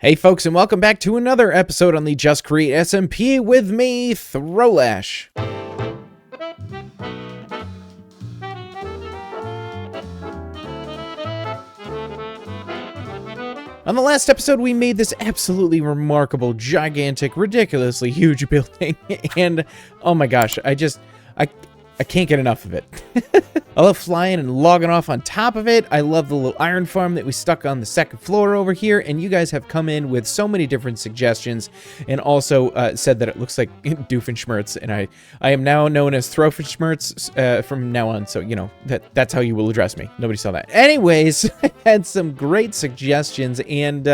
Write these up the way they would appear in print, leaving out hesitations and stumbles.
Hey folks, and welcome back to another episode on the Just Create SMP with me, Throwlash. On the last episode, we made this absolutely remarkable, gigantic, ridiculously huge building, and oh my gosh, I can't get enough of it. I love flying and logging off on top of it. I love the little iron farm that we stuck on the second floor over here, and you guys have come in with so many different suggestions, and also said that it looks like Doofenshmirtz, and I am now known as Throwfenshmirtz from now on, so, you know, that's how you will address me. Nobody saw that. Anyways, I had some great suggestions, and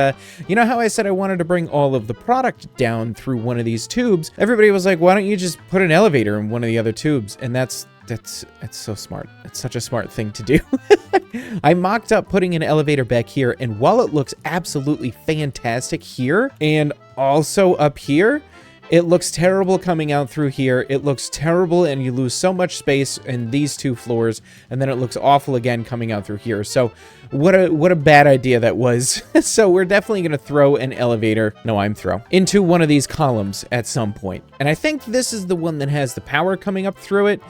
you know how I said I wanted to bring all of the product down through one of these tubes? Everybody was like, why don't you just put an elevator in one of the other tubes? And that's so smart. It's such a smart thing to do. I mocked up putting an elevator back here, and while it looks absolutely fantastic here and also up here, it looks terrible coming out through here. It looks terrible, and you lose so much space in these two floors, and then it looks awful again coming out through here. So what a bad idea that was. So we're definitely going to throw an elevator, into one of these columns at some point. And I think this is the one that has the power coming up through it.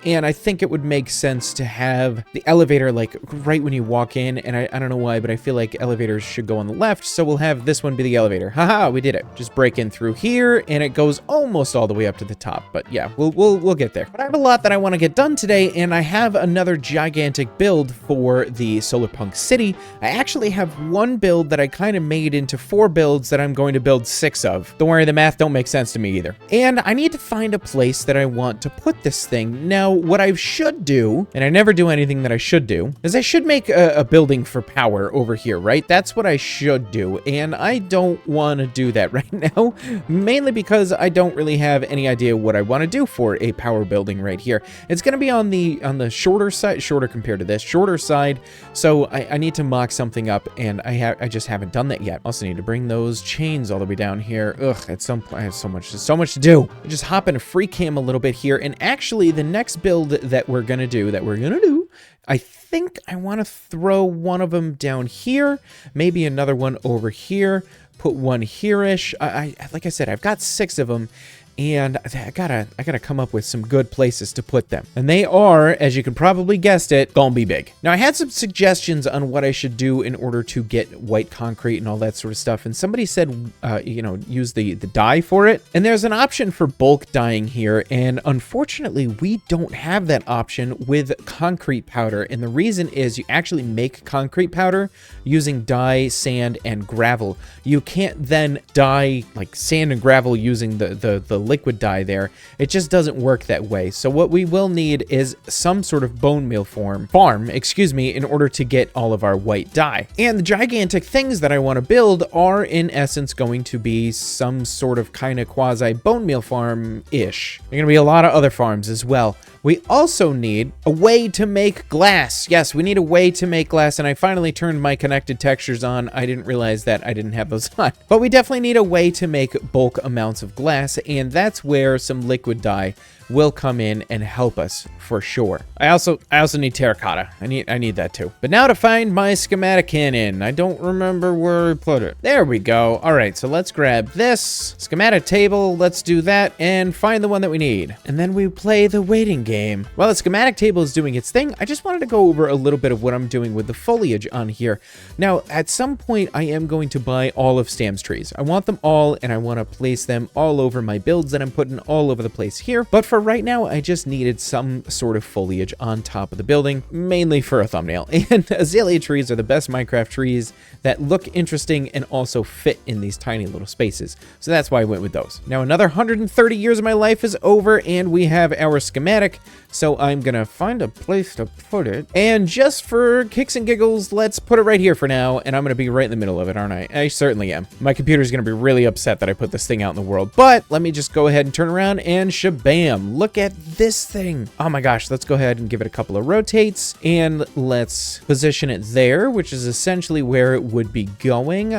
And I think it would make sense to have the elevator like right when you walk in, and I don't know why, but I feel like elevators should go on the left, so we'll have this one be the elevator. Haha, we did it. Just break in through here, and it goes almost all the way up to the top, but yeah, we'll get there. But I have a lot that I want to get done today, and I have another gigantic build for the Solarpunk City. I actually have one build that I kind of made into 4 builds that I'm going to build 6 of. Don't worry, the math don't make sense to me either. And I need to find a place that I want to put this thing. Now, what I should do, and I never do anything that I should do, is I should make a building for power over here, right? That's what I should do, and I don't want to do that right now, mainly because I don't really have any idea what I want to do for a power building right here. It's going to be on the shorter side, shorter compared to this, shorter side, so I need to mock something up, and I just haven't done that yet. Also need to bring those chains all the way down here. Ugh, at some point, I have so much to do. I just hop into free cam a little bit here, and actually the next build that we're gonna do, I think I want to throw one of them down here, maybe another one over here, put one here-ish. Like I said, I've got 6 of them, and I gotta come up with some good places to put them. And they are, as you can probably guessed it, gonna be big. Now, I had some suggestions on what I should do in order to get white concrete and all that sort of stuff, and somebody said, you know, use the dye for it. And there's an option for bulk dyeing here, and unfortunately, we don't have that option with concrete powder. And the reason is you actually make concrete powder using dye, sand, and gravel. You can't then dye like sand and gravel using the liquid dye there. It just doesn't work that way. So what we will need is some sort of bone meal farm, in order to get all of our white dye. And the gigantic things that I want to build are in essence going to be some sort of kind of quasi bone meal farm-ish. There are going to be a lot of other farms as well. We also need a way to make glass. Yes, we need a way to make glass, and I finally turned my connected textures on. I didn't realize that I didn't have those on. But we definitely need a way to make bulk amounts of glass, and that's where some liquid dye will come in and help us for sure. I also need terracotta. I need that too. But now to find my schematic cannon. I don't remember where I put it. There we go. All right, so let's grab this schematic table. Let's do that and find the one that we need. And then we play the waiting game. While the schematic table is doing its thing, I just wanted to go over a little bit of what I'm doing with the foliage on here. Now, at some point, I am going to buy all of Stam's trees. I want them all, and I want to place them all over my builds that I'm putting all over the place here. But for right now, I just needed some sort of foliage on top of the building, mainly for a thumbnail. And azalea trees are the best Minecraft trees that look interesting and also fit in these tiny little spaces. So that's why I went with those. Now, another 130 years of my life is over, and we have our schematic. So I'm gonna find a place to put it. And just for kicks and giggles, let's put it right here for now. And I'm gonna be right in the middle of it, aren't I? I certainly am. My computer's gonna be really upset that I put this thing out in the world. But let me just go ahead and turn around and shabam. Look at this thing. Oh my gosh, let's go ahead and give it a couple of rotates. And let's position it there, which is essentially where it would be going.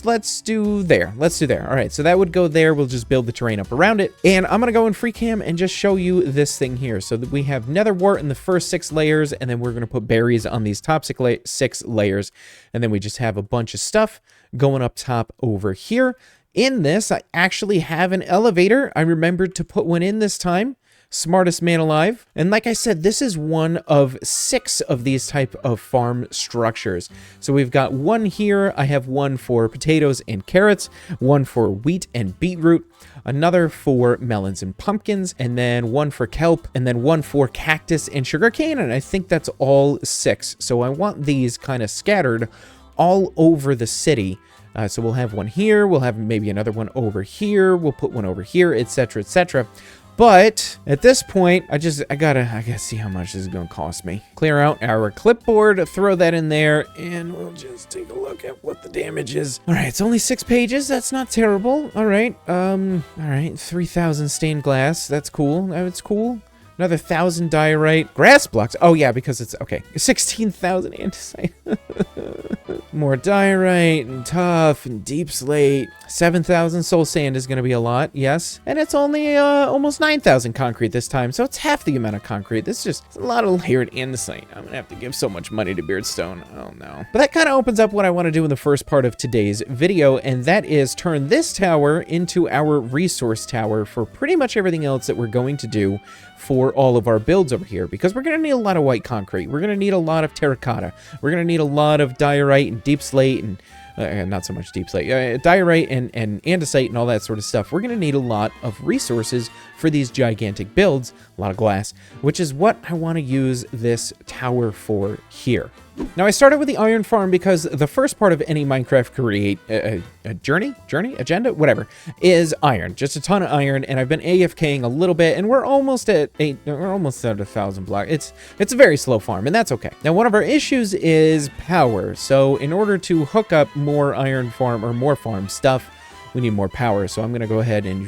Let's do there. Let's do there. All right, so that would go there. We'll just build the terrain up around it. And I'm gonna go in free cam cam and just show you this thing here. So that we have nether wart in the first 6 layers, and then we're going to put berries on these top 6 layers. And then we just have a bunch of stuff going up top over here. In this, I actually have an elevator. I remembered to put one in this time. Smartest man alive. And like I said, this is one of 6 of these type of farm structures. So we've got one here. I have one for potatoes and carrots, one for wheat and beetroot, another for melons and pumpkins, and then one for kelp, and then one for cactus and sugarcane. And I think that's all 6. So I want these kind of scattered all over the city. So we'll have one here. We'll have maybe another one over here. We'll put one over here, etc., etc. But at this point, I gotta see how much this is gonna cost me. Clear out our clipboard, throw that in there, and we'll just take a look at what the damage is. All right, it's only 6 pages. That's not terrible. All right, 3,000 stained glass. That's cool. That's cool. Another 1,000 diorite. Grass blocks. Oh yeah, because it's okay. 16,000 andesite. More diorite and tough and deep slate. 7,000 soul sand is going to be a lot, yes. And it's only almost 9,000 concrete this time, so it's half the amount of concrete. This is just a lot of layered andesite. I'm going to have to give so much money to Beardstone. Oh no. But that kind of opens up what I want to do in the first part of today's video, and that is turn this tower into our resource tower for pretty much everything else that we're going to do for all of our builds over here, because we're going to need a lot of white concrete. We're going to need a lot of terracotta. We're going to need a lot of diorite and deep slate and not so much deep slate, diorite and andesite and all that sort of stuff. We're going to need a lot of resources for these gigantic builds, a lot of glass, which is what I want to use this tower for here. Now, I started with the iron farm because the first part of any Minecraft create agenda, whatever, is iron. Just a ton of iron, and I've been AFKing a little bit, and we're almost at 1,000 blocks. It's a very slow farm, and that's okay. Now, one of our issues is power. So in order to hook up more iron farm or more farm stuff, we need more power. So I'm going to go ahead and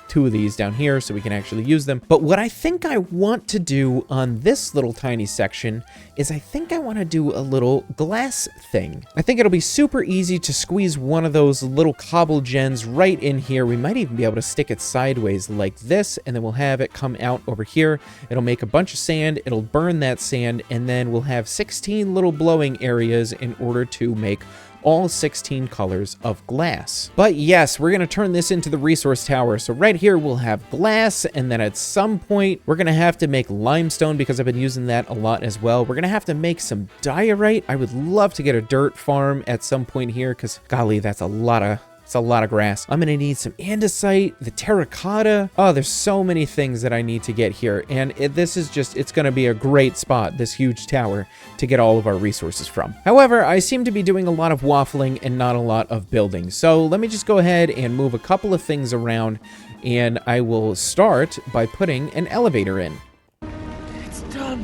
2 of these down here so we can actually use them. But what I think I want to do on this little tiny section is I think I want to do a little glass thing. I think it'll be super easy to squeeze one of those little cobble gens right in here. We might even be able to stick it sideways like this, and then we'll have it come out over here. It'll make a bunch of sand. It'll burn that sand, and then we'll have 16 little blowing areas in order to make all 16 colors of glass. But yes, we're going to turn this into the resource tower. So right here we'll have glass, and then at some point we're going to have to make limestone because I've been using that a lot as well. We're going to have to make some diorite. I would love to get a dirt farm at some point here because golly, that's a lot of grass. I'm gonna need some andesite, the terracotta. Oh, there's so many things that I need to get here. And this is just, it's gonna be a great spot, this huge tower, to get all of our resources from. However, I seem to be doing a lot of waffling and not a lot of building. So let me just go ahead and move a couple of things around, and I will start by putting an elevator in. It's done.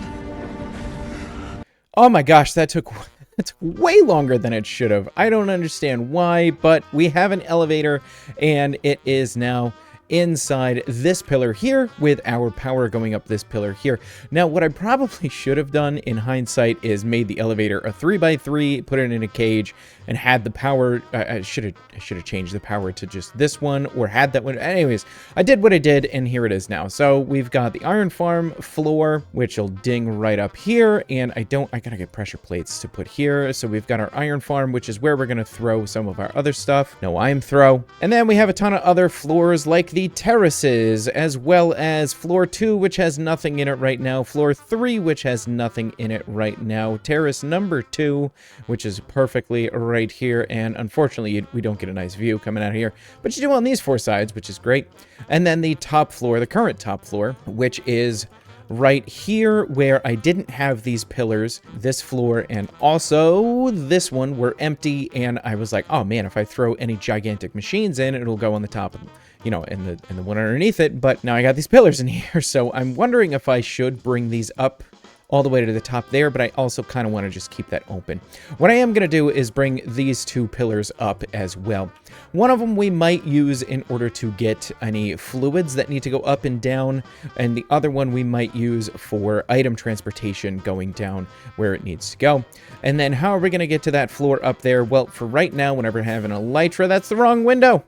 Oh my gosh, that took... It's way longer than it should have. I don't understand why, but we have an elevator, and it is now inside this pillar here with our power going up this pillar here. Now, what I probably should have done in hindsight is made the elevator a 3x3, put it in a cage, and had the power. I should have changed the power to just this one, or had that one. Anyways, I did what I did, and here it is now. So we've got the iron farm floor, which will ding right up here, and I gotta get pressure plates to put here. So we've got our iron farm, which is where we're gonna throw some of our other stuff. No iron throw. And then we have a ton of other floors like the terraces, as well as floor 2, which has nothing in it right now, floor 3, which has nothing in it right now, terrace number 2, which is perfectly right here, and unfortunately we don't get a nice view coming out of here, but you do on these 4 sides, which is great. And then the top floor, the current top floor, which is right here where I didn't have these pillars. This floor and also this one were empty, and I was like, oh man, if I throw any gigantic machines in, it'll go on the top of them, you know, in the one underneath it. But now I got these pillars in here, so I'm wondering if I should bring these up all the way to the top there, but I also kind of want to just keep that open. What I am going to do is bring these 2 pillars up as well. One of them we might use in order to get any fluids that need to go up and down, and the other one we might use for item transportation going down where it needs to go. And then how are we going to get to that floor up there? Well, for right now, whenever having an elytra, that's the wrong window.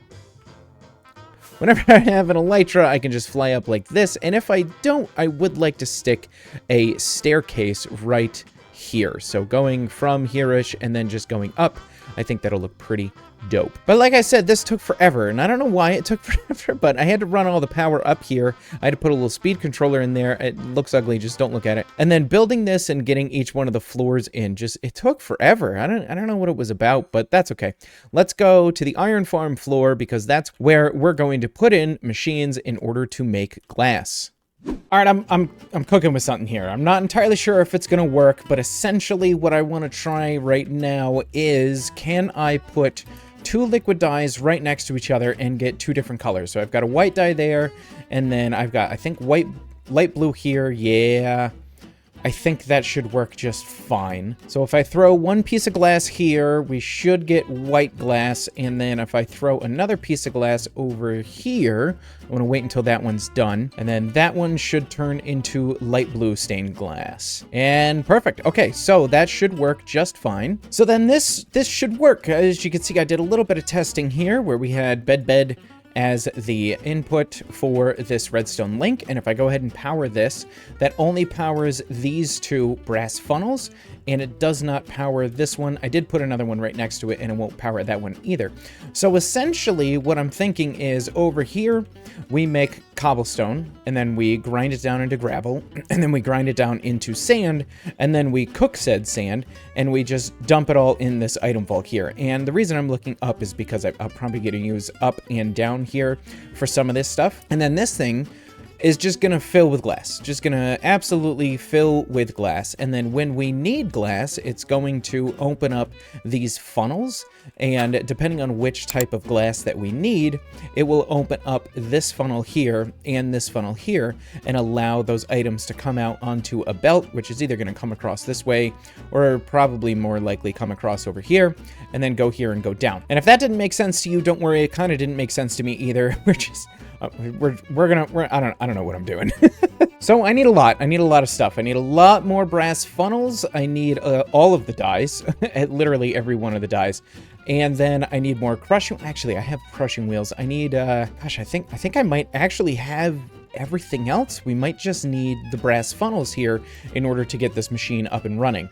whenever I have an elytra, I can just fly up like this. And if I don't, I would like to stick a staircase right here. So going from here-ish and then just going up, I think that'll look pretty dope. But like I said, this took forever, and I don't know why it took forever, but I had to run all the power up here. I had to put a little speed controller in there. It looks ugly, just don't look at it. And then building this and getting each one of the floors in, it took forever. I don't know what it was about, but that's okay. Let's go to the iron farm floor, because that's where we're going to put in machines in order to make glass. All right, I'm cooking with something here. I'm not entirely sure if it's gonna work, but essentially what I want to try right now is, can I put two liquid dyes right next to each other and get two different colors? So I've got a white dye there, and then I've got, I think, light blue here. Yeah, I think that should work just fine. So if I throw one piece of glass here, we should get white glass. And then if I throw another piece of glass over here, I want to wait until that one's done. And then that one should turn into light blue stained glass. And perfect. Okay, so that should work just fine. So then this should work. As you can see, I did a little bit of testing here where we had bed as the input for this redstone link. And if I go ahead and power this, that only powers these two brass funnels, and it does not power this one. I did put another one right next to it, and it won't power that one either. So essentially what I'm thinking is, over here we make cobblestone, and then we grind it down into gravel, and then we grind it down into sand, and then we cook said sand, and we just dump it all in this item vault here. And the reason I'm looking up is because I'm probably going to use up and down here for some of this stuff. And then this thing is just gonna fill with glass, just gonna absolutely fill with glass. And then when we need glass, it's going to open up these funnels, and depending on which type of glass that we need, it will open up this funnel here and this funnel here and allow those items to come out onto a belt, which is either gonna come across this way or probably more likely come across over here and then go here and go down. And if that didn't make sense to you, don't worry, it kind of didn't make sense to me either. We're just I don't know what I'm doing. So I need a lot of stuff. I need a lot more brass funnels. I need all of the dyes, literally every one of the dyes. And then I need more crushing. Actually, I have crushing wheels. I need, gosh, I think I might actually have everything else. We might just need the brass funnels here in order to get this machine up and running.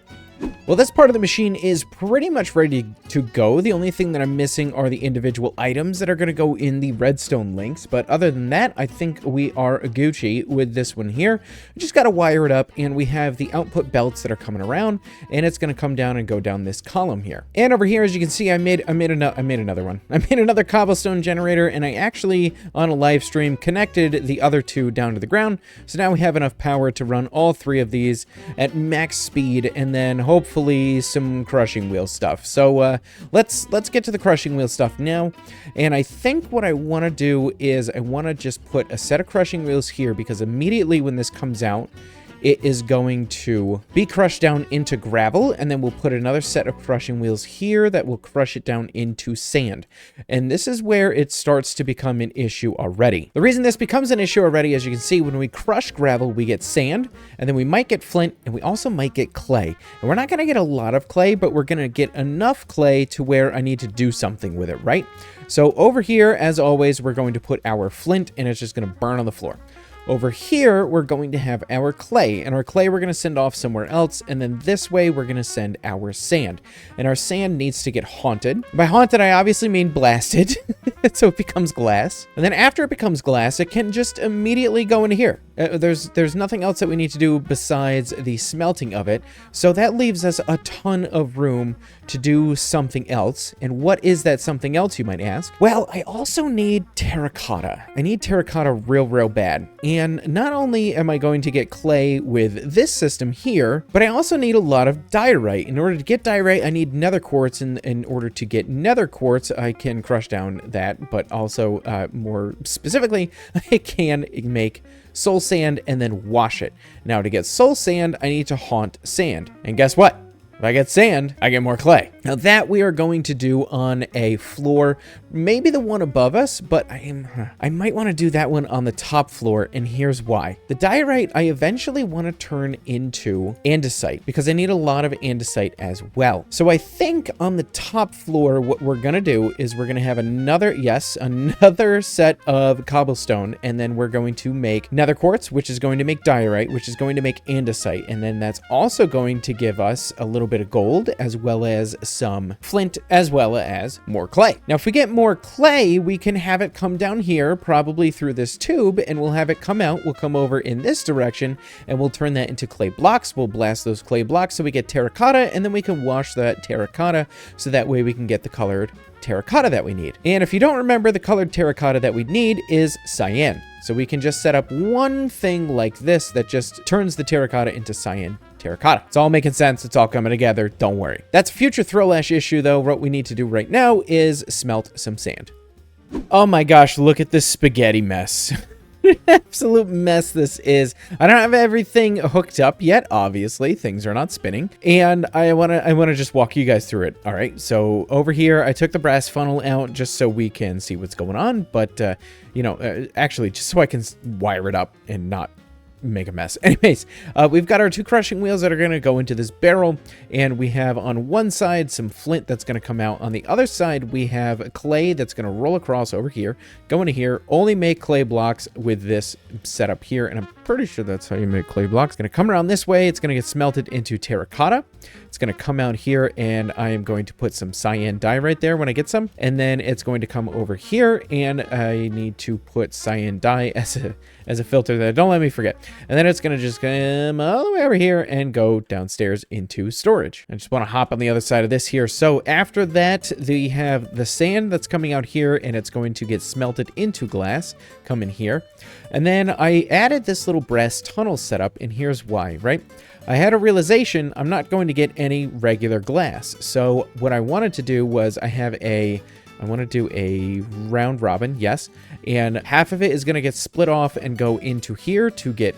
Well, this part of the machine is pretty much ready to go. The only thing that I'm missing are the individual items that are going to go in the redstone links. But other than that, I think we are Gucci with this one here. We just got to wire it up, and we have the output belts that are coming around, and it's going to come down and go down this column here. And over here, as you can see, I made another one. I made another cobblestone generator, and I actually, on a live stream, connected the other two down to the ground. So now we have enough power to run all three of these at max speed, and then hopefully some crushing wheel stuff. So let's get to the crushing wheel stuff now. And I think what I want to do is I want to just put a set of crushing wheels here, because immediately when this comes out, it is going to be crushed down into gravel, and then we'll put another set of crushing wheels here that will crush it down into sand. And this is where it starts to become an issue already. The reason this becomes an issue already, as you can see, when we crush gravel, we get sand, and then we might get flint, and we also might get clay. And we're not going to get a lot of clay, but we're going to get enough clay to where I need to do something with it, right? So over here, as always, we're going to put our flint, and it's just going to burn on the floor. Over here, we're going to have our clay, and our clay we're going to send off somewhere else, and then this way we're going to send our sand. And our sand needs to get haunted. By haunted, I obviously mean blasted, so it becomes glass. And then after it becomes glass, it can just immediately go into here. There's nothing else that we need to do besides the smelting of it, so that leaves us a ton of room to do something else. And what is that something else, you might ask? Well, I also need terracotta. I need terracotta real bad. And not only am I going to get clay with this system here, but I also need a lot of diorite. In order to get diorite, I need nether quartz. In order to get nether quartz, I can crush down that, but also more specifically, I can make soul sand and then wash it. Now, to get soul sand, I need to haunt sand. And guess what? If I get sand, I get more clay. Now that we are going to do on a floor, maybe the one above us, but I might want to do that one on the top floor, and here's why. The diorite I eventually want to turn into andesite because I need a lot of andesite as well. So I think on the top floor, what we're going to do is we're going to have another set of cobblestone, and then we're going to make nether quartz, which is going to make diorite, which is going to make andesite, and then that's also going to give us a little bit of gold as well as some flint as well as more clay. Now if we get more clay, we can have it come down here probably through this tube, and we'll have it come out. We'll come over in this direction and we'll turn that into clay blocks. We'll blast those clay blocks so we get terracotta, and then we can wash that terracotta so that way we can get the colored terracotta that we need. And if you don't remember, the colored terracotta that we need is cyan. So we can just set up one thing like this that just turns the terracotta into cyan terracotta. It's all making sense. It's all coming together. Don't worry. That's a future Throwlash issue though. What we need to do right now is smelt some sand. Oh my gosh, look at this spaghetti mess. Absolute mess this is. I don't have everything hooked up yet, obviously. Things are not spinning. And I wanna just walk you guys through it. All right, so over here, I took the brass funnel out just so we can see what's going on. But, you know, actually, just so I can wire it up and not make a mess. Anyways, we've got our two crushing wheels that are going to go into this barrel, and we have on one side some flint that's going to come out. On the other side, we have clay that's going to roll across over here, go into here, only make clay blocks with this setup here, and I'm pretty sure that's how you make clay blocks. It's going to come around this way, it's going to get smelted into terracotta. It's going to come out here, and I am going to put some cyan dye right there when I get some, and then it's going to come over here, and I need to put cyan dye as a filter there. Don't let me forget. And then it's going to just come all the way over here and go downstairs into storage. I just want to hop on the other side of this here. So after that, we have the sand that's coming out here, and it's going to get smelted into glass, come in here. And then I added this little brass tunnel setup, and here's why, right? I had a realization I'm not going to get any regular glass. So what I wanted to do was I want to do a round robin, yes, and half of it is going to get split off and go into here to get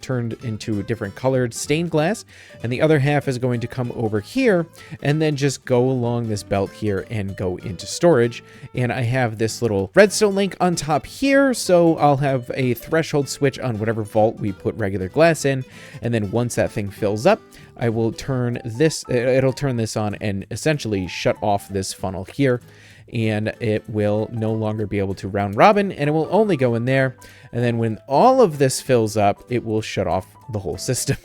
turned into different colored stained glass, and the other half is going to come over here and then just go along this belt here and go into storage. And I have this little redstone link on top here, so I'll have a threshold switch on whatever vault we put regular glass in, and then once that thing fills up, I will turn this, it'll turn this on and essentially shut off this funnel here, and it will no longer be able to round robin, and it will only go in there. And then when all of this fills up, it will shut off the whole system.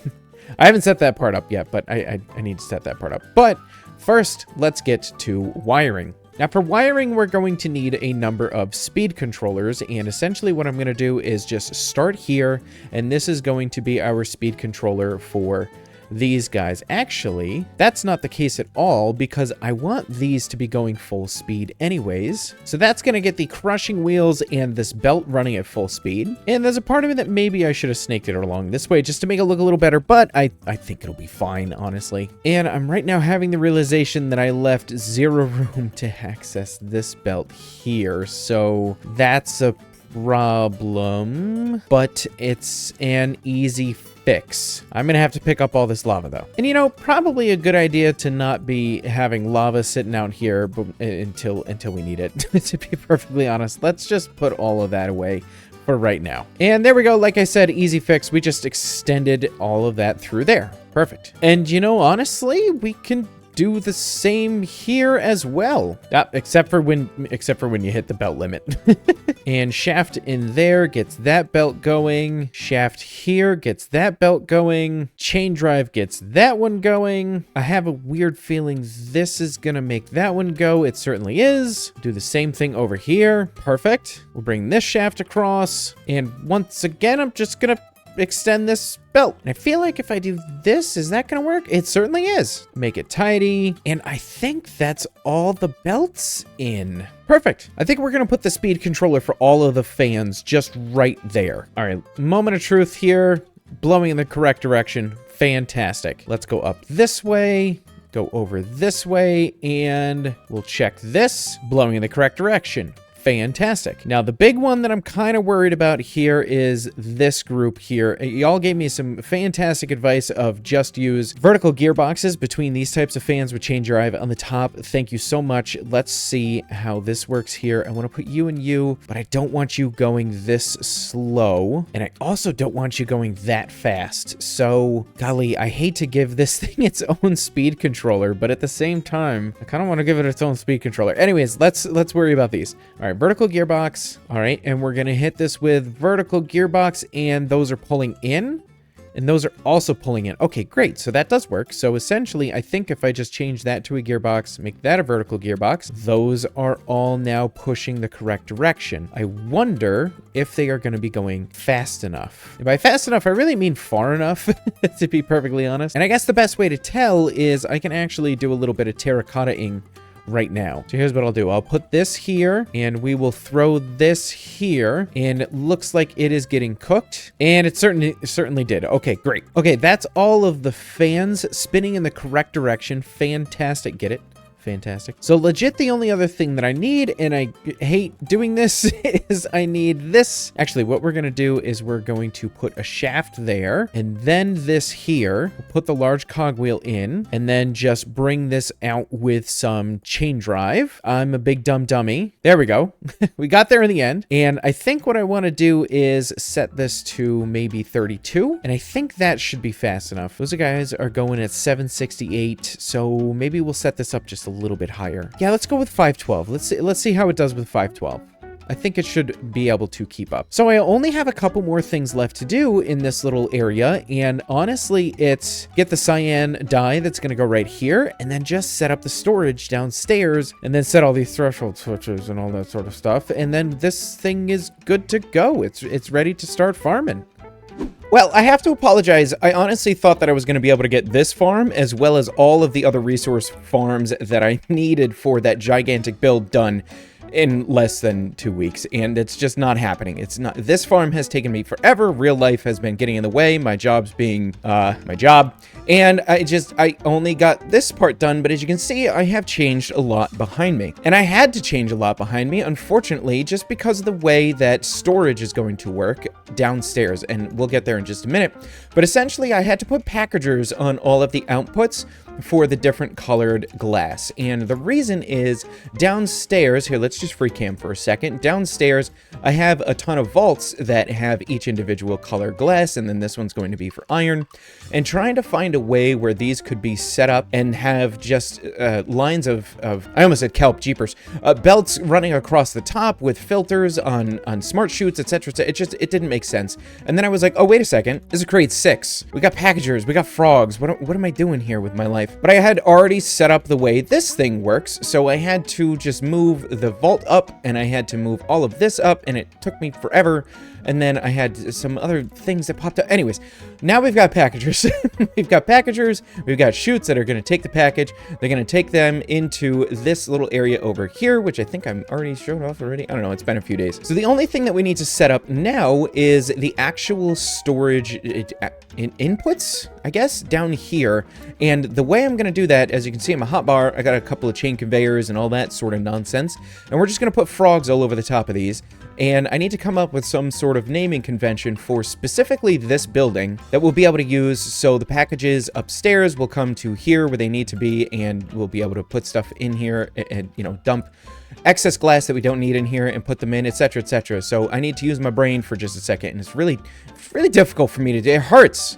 I haven't set that part up yet, but I need to set that part up. But first, let's get to wiring. Now for wiring, we're going to need a number of speed controllers, and essentially what I'm going to do is just start here, and this is going to be our speed controller for these guys. Actually, that's not the case at all, because I want these to be going full speed anyways. So that's going to get the crushing wheels and this belt running at full speed. And there's a part of me that maybe I should have snaked it along this way just to make it look a little better, but I think it'll be fine, honestly. And I'm right now having the realization that I left zero room to access this belt here. So that's a problem, but it's an easy fix. I'm gonna have to pick up all this lava though. And you know, probably a good idea to not be having lava sitting out here until we need it. To be perfectly honest, let's just put all of that away for right now. And there we go. Like I said, easy fix. We just extended all of that through there. Perfect. And you know, honestly, we can do the same here as well. Except for when you hit the belt limit. And shaft in there gets that belt going. Shaft here gets that belt going. Chain drive gets that one going. I have a weird feeling this is gonna make that one go. It certainly is. Do the same thing over here. Perfect. We'll bring this shaft across. And once again, I'm just gonna extend this belt. And I feel like if I do this, is that gonna work? It certainly is. Make it tidy. And I think that's all the belts in. Perfect. I think we're gonna put the speed controller for all of the fans just right there. All right, moment of truth here. Blowing in the correct direction. Fantastic. Let's go up this way. Go over this way, and we'll check this. Blowing in the correct direction. Fantastic. Now, the big one that I'm kind of worried about here is this group here. Y'all gave me some fantastic advice of just use vertical gearboxes between these types of fans with chain drive on the top. Thank you so much. Let's see how this works here. I want to put you and you, but I don't want you going this slow. And I also don't want you going that fast. So, golly, I hate to give this thing its own speed controller, but at the same time, I kind of want to give it its own speed controller. Anyways, let's worry about these. All right, vertical gearbox. All right, and we're gonna hit this with vertical gearbox, and those are pulling in, and those are also pulling in. Okay, great. So that does work. So essentially, I think if I just change that to a gearbox, make that a vertical gearbox, those are all now pushing the correct direction. I wonder if they are going to be going fast enough. And by fast enough, I really mean far enough, to be perfectly honest. And I guess the best way to tell is I can actually do a little bit of terracotta-ing right now. So here's what I'll do. I'll put this here, and we will throw this here, and it looks like it is getting cooked, and it certainly did. Okay, great. Okay, that's all of the fans spinning in the correct direction. Fantastic. Get it? Fantastic. So legit, the only other thing that I need, and I hate doing this, is I need this. Actually, what we're going to do is we're going to put a shaft there, and then this here. We'll put the large cogwheel in, and then just bring this out with some chain drive. I'm a big dumb dummy. There we go. We got there in the end. And I think what I want to do is set this to maybe 32, and I think that should be fast enough. Those guys are going at 768, so maybe we'll set this up just a little bit higher. Yeah, let's go with 512. Let's see how it does with 512. I think it should be able to keep up. So I only have a couple more things left to do in this little area, and honestly, it's get the cyan dye that's going to go right here, and then just set up the storage downstairs, and then set all these threshold switches and all that sort of stuff, and then this thing is good to go. It's ready to start farming. Well, I have to apologize. I honestly thought that I was going to be able to get this farm as well as all of the other resource farms that I needed for that gigantic build done in less than 2 weeks, and it's just not happening. It's not. This farm has taken me forever. Real life has been getting in the way. My job's being my job, and I only got this part done, but as you can see, I have changed a lot behind me, and I had to change a lot behind me, unfortunately, just because of the way that storage is going to work downstairs, and we'll get there in just a minute. But essentially, I had to put packagers on all of the outputs for the different colored glass, and the reason is downstairs here. Let's just free cam for a second. Downstairs, I have a ton of vaults that have each individual color glass, and then this one's going to be for iron, and trying to find a way where these could be set up and have just lines of I almost said kelp, jeepers, belts running across the top with filters on smart chutes, etc. It didn't make sense. And then I was like, oh, wait a second, this is grade 6. We got packagers, we got frogs. What am I doing here with my life? But I had already set up the way this thing works, so I had to just move the vault up, and I had to move all of this up, and it took me forever. And then I had some other things that popped up. Anyways, now we've got packagers. We've got packagers. We've got chutes that are going to take the package. They're going to take them into this little area over here, which I think I'm already showed off already. I don't know. It's been a few days. So the only thing that we need to set up now is the actual storage inputs, I guess, down here. And the way I'm going to do that, as you can see in my hotbar, I got a couple of chain conveyors and all that sort of nonsense. And we're just going to put frogs all over the top of these. And I need to come up with some sort of naming convention for specifically this building that we'll be able to use, so the packages upstairs will come to here where they need to be, and we'll be able to put stuff in here and you know, dump excess glass that we don't need in here and put them in, etc., etc. So I need to use my brain for just a second, and it's really difficult for me to do. It hurts.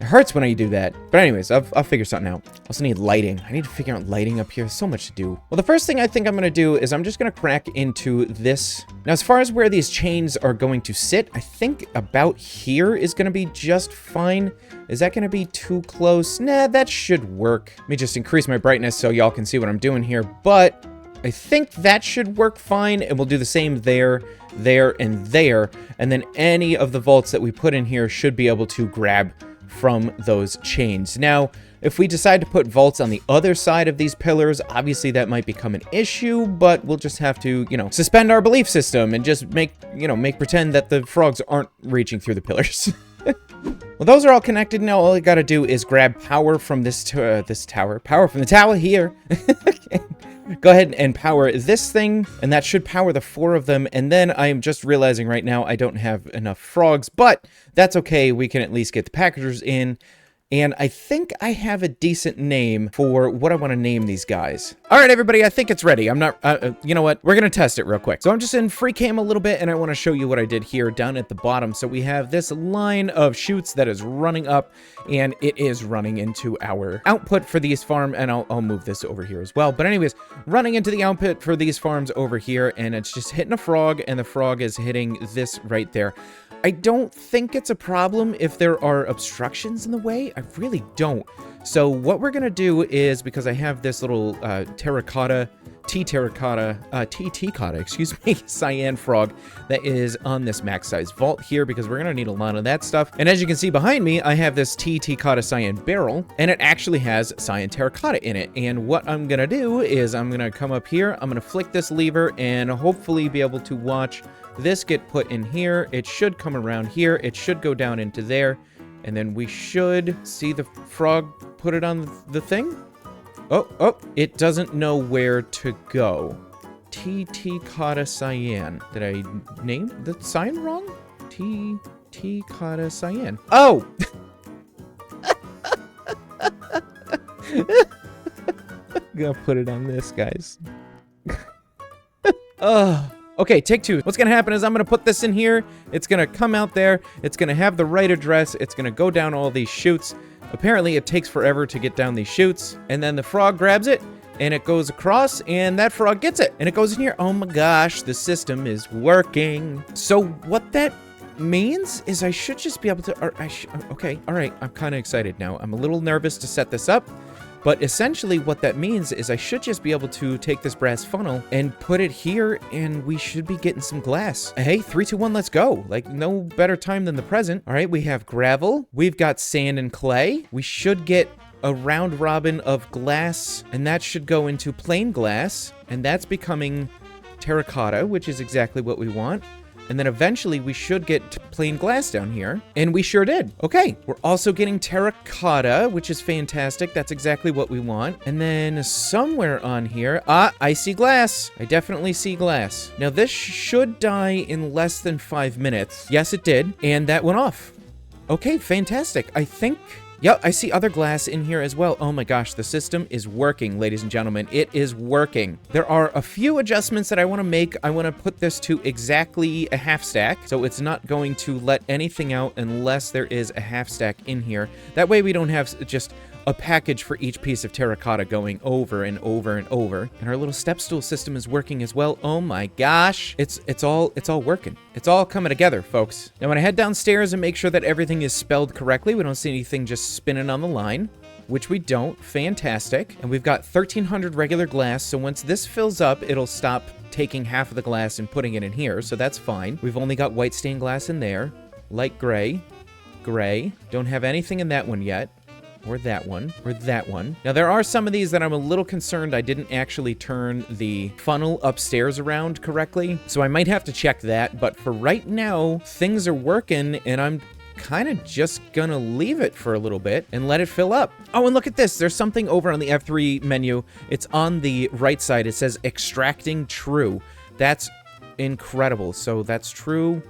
It hurts when I do that. But anyways, I'll figure something out. I also need lighting. I need to figure out lighting up here. There's so much to do. Well, the first thing I think I'm going to do is I'm just going to crack into this. Now, as far as where these chains are going to sit, I think about here is going to be just fine. Is that going to be too close? Nah, that should work. Let me just increase my brightness so y'all can see what I'm doing here. But I think that should work fine, and we'll do the same there, and there. And then any of the vaults that we put in here should be able to grab from those chains. Now, if we decide to put vaults on the other side of these pillars, obviously that might become an issue, but we'll just have to, you know, suspend our belief system and just make pretend that the frogs aren't reaching through the pillars. Well, those are all connected now. All I gotta do is grab power from this tower. Power from the tower here. go ahead and power this thing, and that should power the 4 of them. And then I am just realizing right now I don't have enough frogs, but that's okay. We can at least get the packagers in. And I think I have a decent name for what I want to name these guys. All right, everybody, I think it's ready. I'm not, you know what? We're going to test it real quick. So I'm just in free cam a little bit, and I want to show you what I did here down at the bottom. So we have this line of chutes that is running up, and it is running into our output for these farm. And I'll move this over here as well. But anyways, running into the output for these farms over here, and it's just hitting a frog, and the frog is hitting this right there. I don't think it's a problem if there are obstructions in the way. I really don't. So what we're going to do is, because I have this little terracotta, excuse me, cyan frog that is on this max size vault here, because we're going to need a lot of that stuff. And as you can see behind me, I have this terracotta cyan barrel, and it actually has cyan terracotta in it. And what I'm going to do is I'm going to come up here, I'm going to flick this lever, and hopefully be able to watch this get put in here. It should come around here. It should go down into there. And then we should see the frog put it on the thing. Oh, it doesn't know where to go. Terracotta cyan. Did I name the cyan wrong? Terracotta cyan. Oh! I'm gonna put it on this, guys. Okay, take 2. What's gonna happen is I'm gonna put this in here. It's gonna come out there. It's gonna have the right address. It's gonna go down all these chutes. Apparently, it takes forever to get down these chutes. And then the frog grabs it, and it goes across, and that frog gets it. And it goes in here. Oh my gosh, the system is working. So what that means is I should just be able to... okay, all right, I'm kind of excited now. I'm a little nervous to set this up. But essentially what that means is I should just be able to take this brass funnel and put it here, and we should be getting some glass. Hey, 3, 2, 1, let's go. Like, no better time than the present. All right, we have gravel. We've got sand and clay. We should get a round robin of glass, and that should go into plain glass, and that's becoming terracotta, which is exactly what we want. And then eventually we should get plain glass down here. And we sure did. Okay, we're also getting terracotta, which is fantastic. That's exactly what we want. And then somewhere on here, I see glass. I definitely see glass. Now this should die in less than 5 minutes. Yes, it did. And that went off. Okay, fantastic. I think... Yep, I see other glass in here as well. Oh my gosh, the system is working, ladies and gentlemen. It is working. There are a few adjustments that I want to make. I want to put this to exactly a half stack, so it's not going to let anything out unless there is a half stack in here. That way we don't have just a package for each piece of terracotta going over and over and over. And our little step stool system is working as well. Oh my gosh. It's all working. It's all coming together, folks. Now when I head downstairs and make sure that everything is spelled correctly, we don't see anything just spinning on the line, which we don't. Fantastic. And we've got 1,300 regular glass, so once this fills up, it'll stop taking half of the glass and putting it in here, so that's fine. We've only got white stained glass in there. Light gray. Gray. Don't have anything in that one yet. Or that one, or that one. Now, there are some of these that I'm a little concerned I didn't actually turn the funnel upstairs around correctly, so I might have to check that, but for right now, things are working, and I'm kind of just gonna leave it for a little bit and let it fill up. Oh, and look at this. There's something over on the F3 menu. It's on the right side. It says extracting true. That's incredible. So that's true.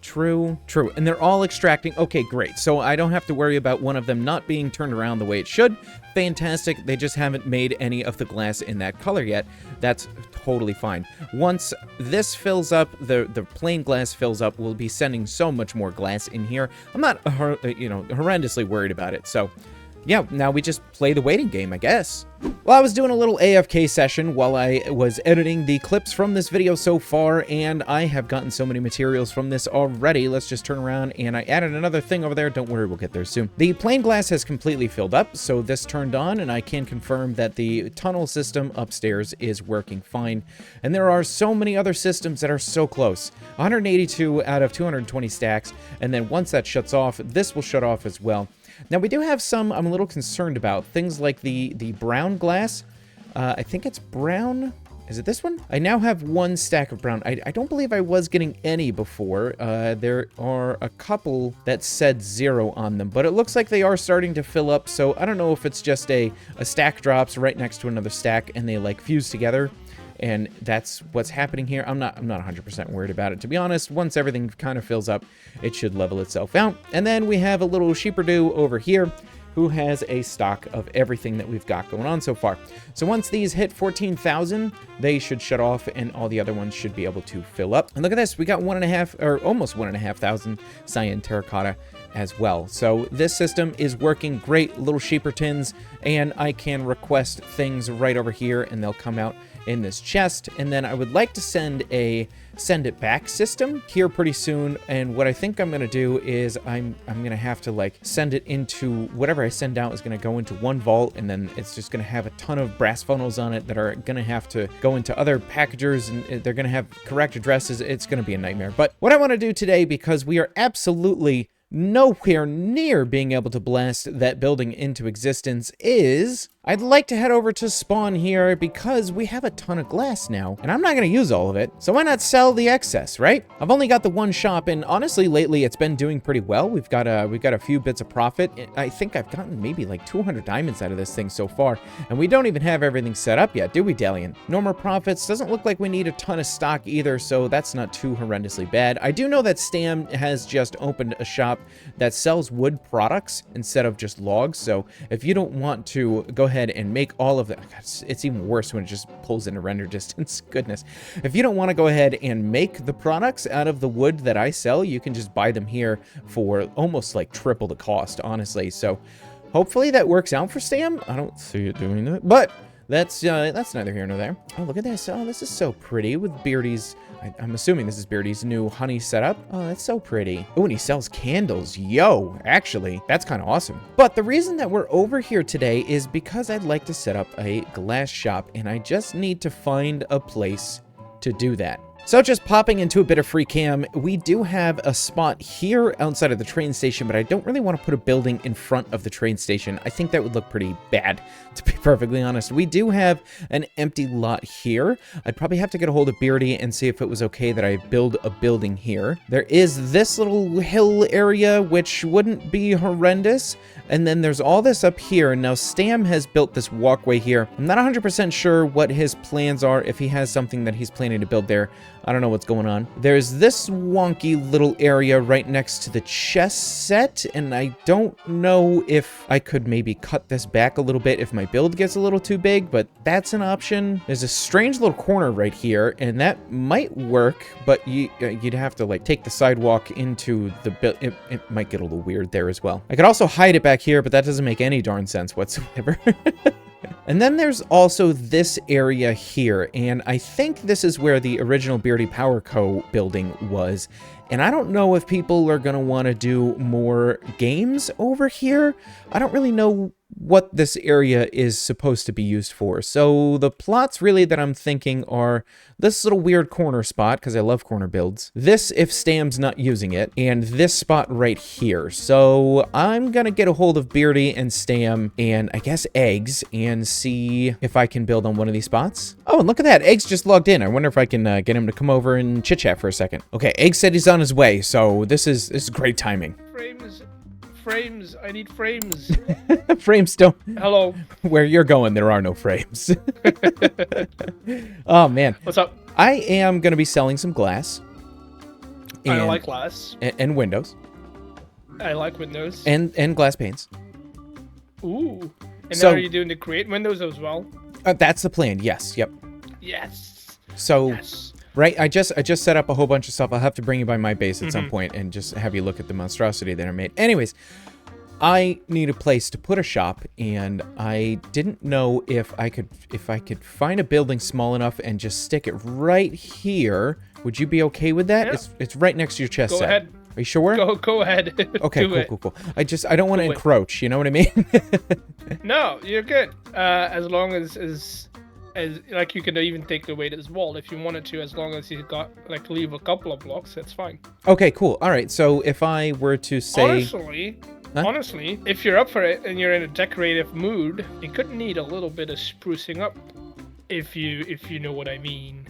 True. And they're all extracting. Okay, great. So I don't have to worry about one of them not being turned around the way it should. Fantastic. They just haven't made any of the glass in that color yet. That's totally fine. Once this fills up, the plain glass fills up, we'll be sending so much more glass in here. I'm not, horrendously worried about it. So yeah, now we just play the waiting game, I guess. Well, I was doing a little AFK session while I was editing the clips from this video so far, and I have gotten so many materials from this already. Let's just turn around, and I added another thing over there. Don't worry, we'll get there soon. The plain glass has completely filled up, so this turned on, and I can confirm that the tunnel system upstairs is working fine. And there are so many other systems that are so close. 182 out of 220 stacks, and then once that shuts off, this will shut off as well. Now, we do have some I'm a little concerned about. Things like the brown glass. I think it's brown. Is it this one? I now have 1 stack of brown. I don't believe I was getting any before. There are a couple that said 0 on them, but it looks like they are starting to fill up. So I don't know if it's just a stack drops right next to another stack and they like fuse together. And that's what's happening here. I'm not 100% worried about it, to be honest. Once everything kind of fills up, it should level itself out. And then we have a little sheeperdoo over here who has a stock of everything that we've got going on so far. So once these hit 14,000, they should shut off and all the other ones should be able to fill up. And look at this, we got 1.5 or almost 1,500 cyan terracotta as well. So this system is working great, little sheepertons, and I can request things right over here and they'll come out in this chest. And then I would like to send it back system here pretty soon. And what I think I'm gonna do is I'm gonna have to like send it into whatever I send out is gonna go into one vault, and then it's just gonna have a ton of brass funnels on it that are gonna have to go into other packagers, and they're gonna have correct addresses. It's gonna be a nightmare. But what I want to do today, because we are absolutely nowhere near being able to blast that building into existence, is I'd like to head over to spawn here because we have a ton of glass now, and I'm not going to use all of it, so why not sell the excess, right? I've only got the 1 shop, and honestly, lately it's been doing pretty well. We've got a few bits of profit. I think I've gotten maybe like 200 diamonds out of this thing so far, and we don't even have everything set up yet, do we, Delian? No more profits. Doesn't look like we need a ton of stock either, so that's not too horrendously bad. I do know that Stam has just opened a shop that sells wood products instead of just logs, so if you don't want to go ahead and make all of that, it's even worse when it just pulls into render distance. Goodness. If you don't want to go ahead and make the products out of the wood that I sell, you can just buy them here for almost like triple the cost, honestly. So hopefully that works out for Stam. I don't see it doing that, but that's neither here nor there. Oh, look at this. Oh, this is so pretty with Beardy's. I'm assuming this is Beardy's new honey setup. Oh, that's so pretty. Oh, and he sells candles. Yo, actually, that's kind of awesome. But the reason that we're over here today is because I'd like to set up a glass shop, and I just need to find a place to do that. So just popping into a bit of free cam, we do have a spot here outside of the train station, but I don't really want to put a building in front of the train station. I think that would look pretty bad, to be perfectly honest. We do have an empty lot here. I'd probably have to get a hold of Beardy and see if it was okay that I build a building here. There is this little hill area, which wouldn't be horrendous. And then there's all this up here. Now, Stam has built this walkway here. I'm not 100% sure what his plans are, if he has something that he's planning to build there. I don't know what's going on. There's this wonky little area right next to the chess set, and I don't know if I could maybe cut this back a little bit if my build gets a little too big, but that's an option. There's a strange little corner right here, and that might work, but you'd have to like take the sidewalk into the build. It might get a little weird there as well. I could also hide it back here, but that doesn't make any darn sense whatsoever. And then there's also this area here, and I think this is where the original Beardy Power Co. building was. And I don't know if people are going to want to do more games over here. I don't really know what this area is supposed to be used for. So the plots really that I'm thinking are this little weird corner spot, because I love corner builds. This if Stam's not using it, and this spot right here. So I'm going to get a hold of Beardy and Stam and I guess Eggs and see if I can build on one of these spots. Oh, and look at that. Eggs just logged in. I wonder if I can get him to come over and chit chat for a second. Okay, Eggs said he's on his way, so this is great timing. Frames, I need frames. Frames don't. Hello. Where you're going, there are no frames. Oh, man. What's up? I am going to be selling some glass. I like glass. And windows. I like windows. And glass panes. Ooh. And So- now are you doing the create windows as well? That's the plan, yes, yep. Yes. So, Yes. right, I just set up a whole bunch of stuff. I'll have to bring you by my base at some point and just have you look at the monstrosity that I made. Anyways, I need a place to put a shop, and I didn't know if I could find a building small enough and just stick it right here. Would you be okay with that? Yeah. It's right next to your chest Go set. ahead. Are you sure? Go ahead. Okay, cool. I don't want to Do it. encroach, you know what I mean? No, you're good. As long as like you could even take away this wall if you wanted to, as long as you got like leave a couple of blocks, that's fine. Okay, cool. All right. So if I were to say, Honestly, if you're up for it and you're in a decorative mood, it could need a little bit of sprucing up. if you know what I mean.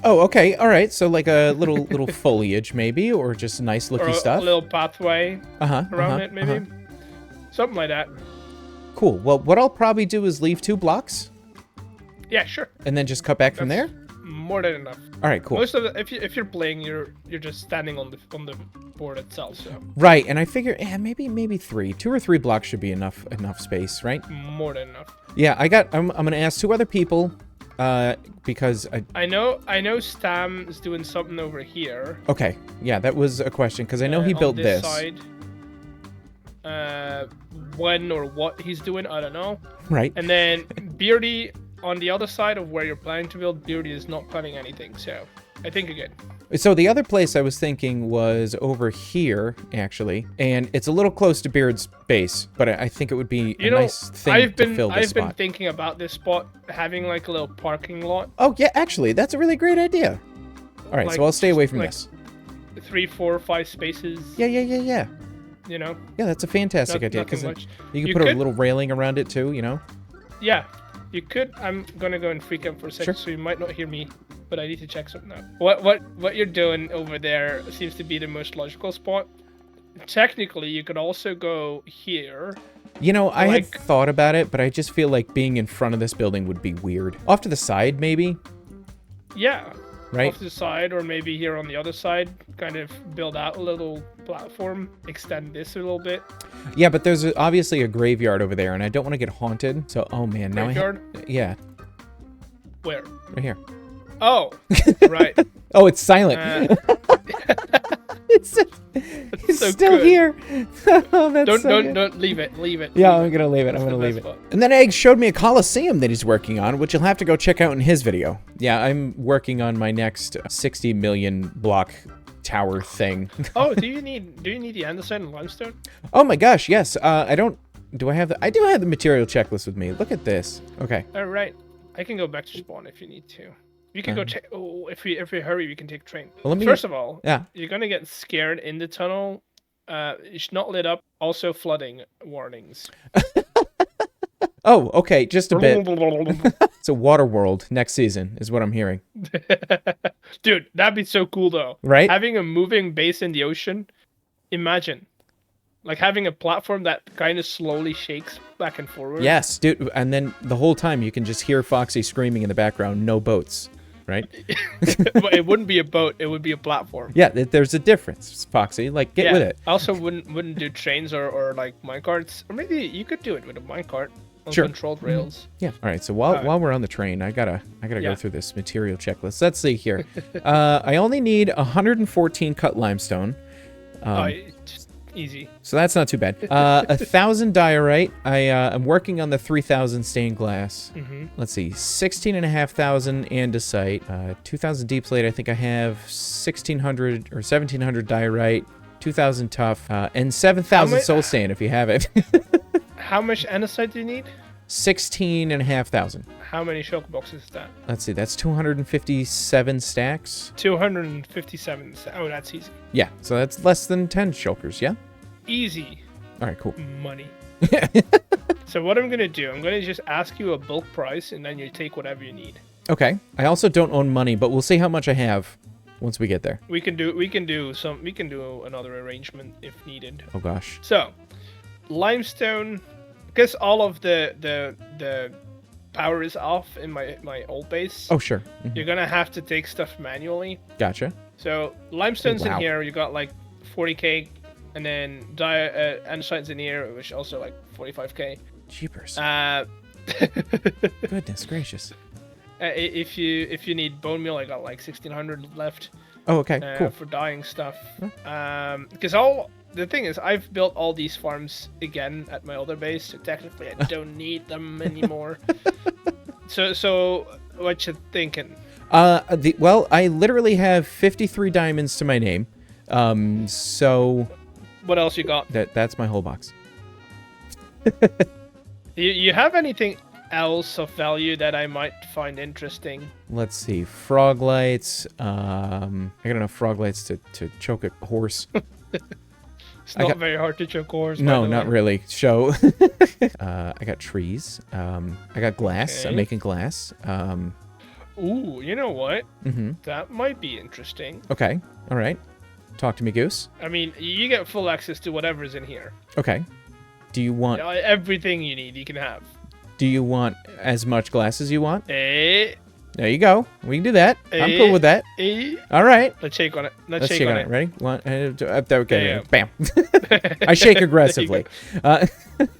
Oh, okay. All right. So like a little foliage maybe, or just nice looky Or stuff. a little pathway around it, maybe. Something like that. Cool. Well, what I'll probably do is leave 2 blocks Yeah, sure. and then just cut back from there. More than enough. All right, cool. Most of the, if you're playing, you're just standing on the board itself. So Right, and I figure, maybe 3, 2 or 3 blocks should be enough space, right? more than enough. Yeah, I'm gonna ask 2 other people, because I know Stam is doing something over here. Okay, yeah, that was a question because I know he on built this this. side. When or what he's doing, I don't know. Right. And then Beardy on the other side of where you're planning to build, Beardy is not planning anything, so I think you're good. So the other place I was thinking was over here, actually, and it's a little close to Beard's base, but I think it would be a nice thing to fill this spot. I've been thinking about this spot having like a little parking lot. Oh yeah, actually, that's a really great idea. All right, Like, so I'll stay away from like this. 3, 4, 5 spaces. Yeah. You know. Yeah, that's a fantastic idea because much. you can put a little railing around it too, you know. Yeah, you could. I'm gonna go and freak out for a second, Sure. so you might not hear me, but I need to check something out. What you're doing over there seems to be the most logical spot. Technically, you could also go here. You know, I had Like- thought about it, but I just feel like being in front of this building would be weird. Off to the side, maybe. Yeah. Right. Off to the side, or maybe here on the other side, kind of build out a little platform, extend this a little bit. Yeah, but there's obviously a graveyard over there, and I don't want to get haunted. So, oh man, now Graveyard? yeah, Where? right here. Oh, right. Oh, it's silent. It's so still good. here. Oh, that's so good. Don't leave it. Leave it. Yeah, leave I'm gonna leave it. I'm That's gonna the leave best it. spot. And then Egg showed me a Coliseum that he's working on, which you'll have to go check out in his video. Yeah, I'm working on my next 60 million block tower thing. Oh, do you need the andesite and limestone? Oh my gosh, yes. I don't. Do I have the? I do have the material checklist with me. Look at this. Okay. All right. I can go back to spawn if you need to. You can go check. Oh, if we hurry, we can take train. Well, let me- First of all, Yeah. you're gonna get scared in the tunnel. It's not lit up. Also, flooding warnings. Oh, okay. Just a bit. It's a water world next season, is what I'm hearing. Dude, that'd be so cool though. Right? Having a moving base in the ocean. Imagine, like having a platform that kind of slowly shakes back and forward. Yes, dude. And then the whole time you can just hear Foxy screaming in the background. No boats. Right? But it wouldn't be a boat. It would be a platform. Yeah, there's a difference, Foxy. Like, get with it. I also wouldn't do trains or like minecarts. Or maybe you could do it with a minecart on Sure. controlled rails. Yeah. All right. So while we're on the train, I gotta Yeah. go through this material checklist. Let's see here. I only need 114 cut limestone. Just easy. So that's not too bad. 1,000 diorite. I'm working on the 3,000 stained glass. Let's see, 16,500 andesite, 2,000 deep slate. I think I have 1,600 or 1,700 diorite, 2,000 tough, and 7,000 soul sand if you have it. How much andesite do you need? 16,500. How many shulker boxes is that? Let's see, that's 257 stacks. 257. Oh, that's easy. Yeah, so that's less than 10 shulkers. Yeah. Easy All right, cool. money. So what I'm gonna do, I'm gonna just ask you a bulk price, and then you take whatever you need. Okay. I also don't own money, but we'll see how much I have once we get there. We can do another arrangement if needed. Oh gosh. So, limestone, because all of the power is off in my old base. Oh sure. Mhm. You're gonna have to take stuff manually. Gotcha. So limestone's Wow. in here. You got like 40k, and then andesite's in here, which also like 45k. Jeepers. If Goodness gracious. you need bone meal, I got like 1600 left. Oh, okay, cool. For dyeing stuff. Because the thing is, I've built all these farms again at my other base, so technically I don't need them anymore. So what you thinking? Well, I literally have 53 diamonds to my name. So What else you got? that's my whole box. You have anything else of value that I might find interesting? Let's see, frog lights. I got enough frog lights to choke a horse. It's not very hard to show cores. No, not really. Show. I got trees. I got glass. Okay. I'm making glass. Ooh, you know what? Mm-hmm. That might be interesting. Okay. All right. Talk to me, Goose. I mean, you get full access to whatever's in here. Okay. Do you want... Everything you need, you can have. Do you want as much glass as you want? Eh. There you go. We can do that. I'm cool with that. All right. Let's shake on it. Let's shake on it. Ready? One, okay. Yeah. Bam. I shake aggressively.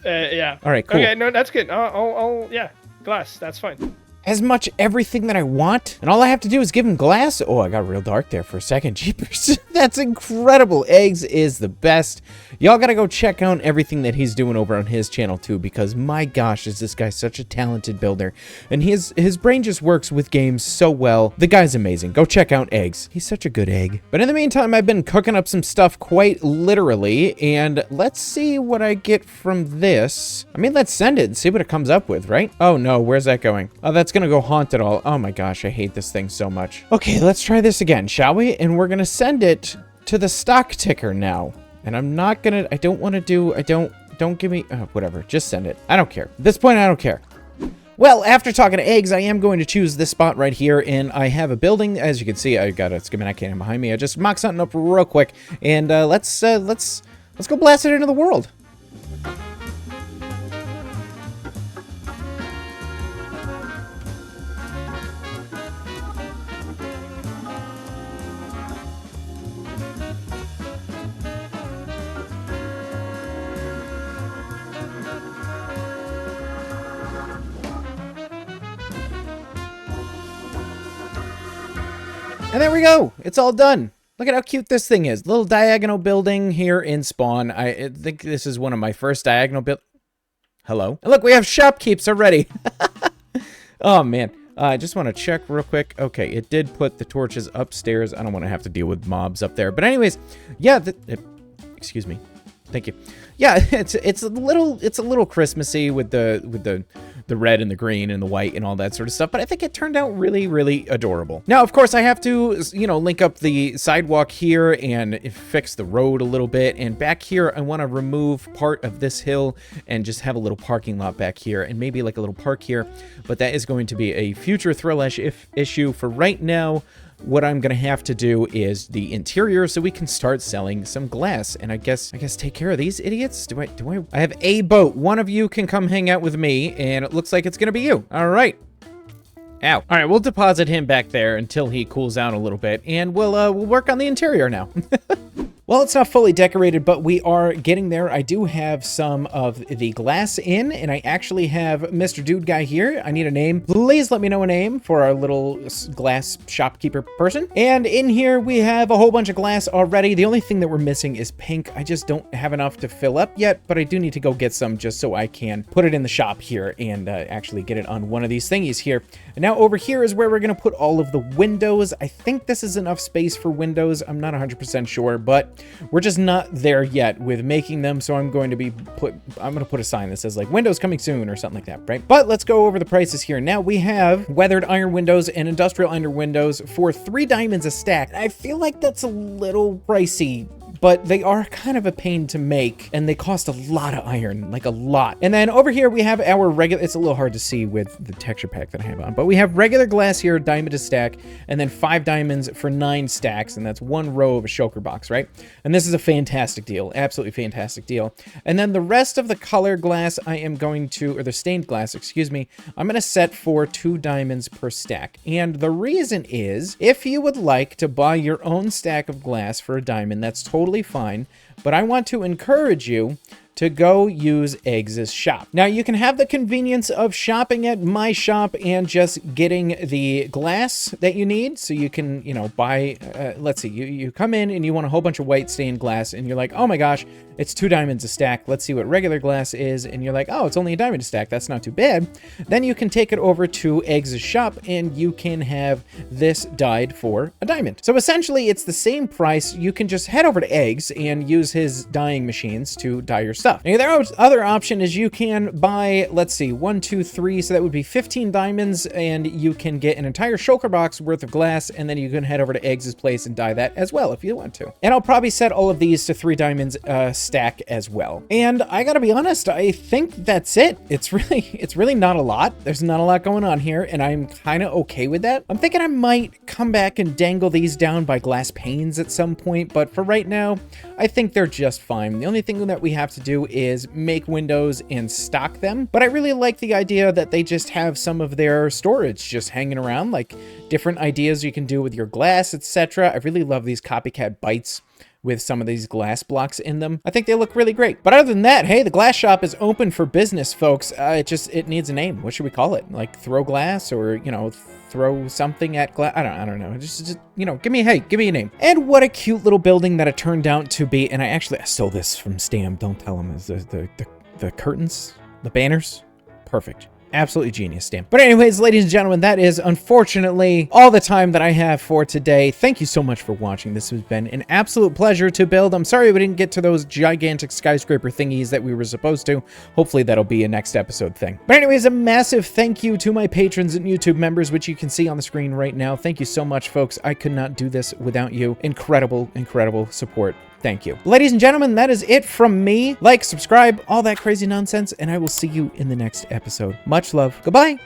Yeah. All right, cool. Okay, no, that's good. Yeah, glass. That's fine. As much everything that I want, and all I have to do is give him glass. Oh, I got real dark there for a second. Jeepers. That's incredible. Eggs is the best. Y'all gotta go check out everything that he's doing over on his channel too, because my gosh, is this guy such a talented builder, and his brain just works with games so well. The guy's amazing. Go check out Eggs. He's such a good egg. But in the meantime, I've been cooking up some stuff quite literally, and let's see what I get from this. I mean, let's send it and see what it comes up with, right? Oh no, where's that going? Oh, that's gonna go haunt it all. Oh my gosh, I hate this thing so much. Okay, let's try this again, shall we? And we're gonna send it to the stock ticker now. And I'm not gonna, I don't want to do, don't give me, whatever, just send it. I don't care. At this point, I don't care. Well, after talking to Eggs, I am going to choose this spot right here, and I have a building. As you can see, I got a schematic cannon behind me. I just mocked something up real quick, and let's go blast it into the world. And there we go. It's all done. Look at how cute this thing is. Little diagonal building here in Spawn. I think this is one of my first diagonal build. Hello. And look, we have shopkeeps already. Oh, man. I just want to check real quick. Okay, it did put the torches upstairs. I don't want to have to deal with mobs up there. But anyways, yeah. Excuse me. Thank you. Yeah, it's a little Christmassy with the red and the green and the white and all that sort of stuff, but I think it turned out really, really adorable. Now, of course, I have to, link up the sidewalk here and fix the road a little bit, and back here, I want to remove part of this hill and just have a little parking lot back here, and maybe like a little park here, but that is going to be a future Thrill-ish issue. For right now, what I'm gonna have to do is the interior so we can start selling some glass. And I guess take care of these idiots. I have a boat. One of you can come hang out with me, and it looks like it's gonna be you. All right. Ow. All right, we'll deposit him back there until he cools down a little bit, and we'll work on the interior now. Well, it's not fully decorated, but we are getting there. I do have some of the glass in, and I actually have Mr. Dude Guy here. I need a name. Please let me know a name for our little glass shopkeeper person. And in here, we have a whole bunch of glass already. The only thing that we're missing is pink. I just don't have enough to fill up yet, but I do need to go get some just so I can put it in the shop here and actually get it on one of these thingies here. And now over here is where we're going to put all of the windows. I think this is enough space for windows. I'm not 100% sure, but we're just not there yet with making them, so I'm going to put a sign that says like windows coming soon or something like that, right? But let's go over the prices here. Now we have weathered iron windows and industrial iron windows for 3 diamonds a stack. I feel like that's a little pricey, but they are kind of a pain to make, and they cost a lot of iron, like a lot. And then over here we have our regular, it's a little hard to see with the texture pack that I have on, but we have regular glass here, diamond a stack, and then 5 diamonds for 9 stacks, and that's 1 row of a shulker box, right? And this is a fantastic deal, absolutely fantastic deal. And then the rest of the color glass I am going to, or the stained glass, excuse me, I'm gonna set for 2 diamonds per stack. And the reason is, if you would like to buy your own stack of glass for a diamond, that's totally fine, but I want to encourage you to go use Eggs' shop. Now, you can have the convenience of shopping at my shop and just getting the glass that you need. So you can, buy, let's see, you come in and you want a whole bunch of white stained glass, and you're like, oh my gosh, it's 2 diamonds a stack. Let's see what regular glass is. And you're like, oh, it's only a diamond a stack. That's not too bad. Then you can take it over to Eggs' shop and you can have this dyed for a diamond. So essentially, it's the same price. You can just head over to Eggs and use his dyeing machines to dye your stuff. And the other option is you can buy, let's see, 1, 2, 3, so that would be 15 diamonds, and you can get an entire shulker box worth of glass, and then you can head over to Eggs' place and dye that as well if you want to. And I'll probably set all of these to 3 diamonds stack as well. And I gotta be honest, I think that's it. It's really not a lot. There's not a lot going on here, and I'm kind of okay with that. I'm thinking I might come back and dangle these down by glass panes at some point, but for right now, I think they're just fine. The only thing that we have to do is make windows and stock them, but I really like the idea that they just have some of their storage just hanging around, like different ideas you can do with your glass, etc. I really love these copycat bites with some of these glass blocks in them. I think they look really great. But other than that, hey, the glass shop is open for business, folks. It needs a name. What should we call it? Like throw glass, or, you know, throw something at glass? I don't know. Just you know, give me a name. And what a cute little building that it turned out to be. And I stole this from Stam. Don't tell him. Is the curtains, the banners, perfect. Absolutely genius, Stam. But anyways, ladies and gentlemen, that is unfortunately all the time that I have for today. Thank you so much for watching. This has been an absolute pleasure to build. I'm sorry we didn't get to those gigantic skyscraper thingies that we were supposed to. Hopefully that'll be a next episode thing. But anyways, a massive thank you to my patrons and YouTube members, which you can see on the screen right now. Thank you so much, folks. I could not do this without you. Incredible, incredible support. Thank you. Ladies and gentlemen, that is it from me. Like, subscribe, all that crazy nonsense, and I will see you in the next episode. Much love. Goodbye.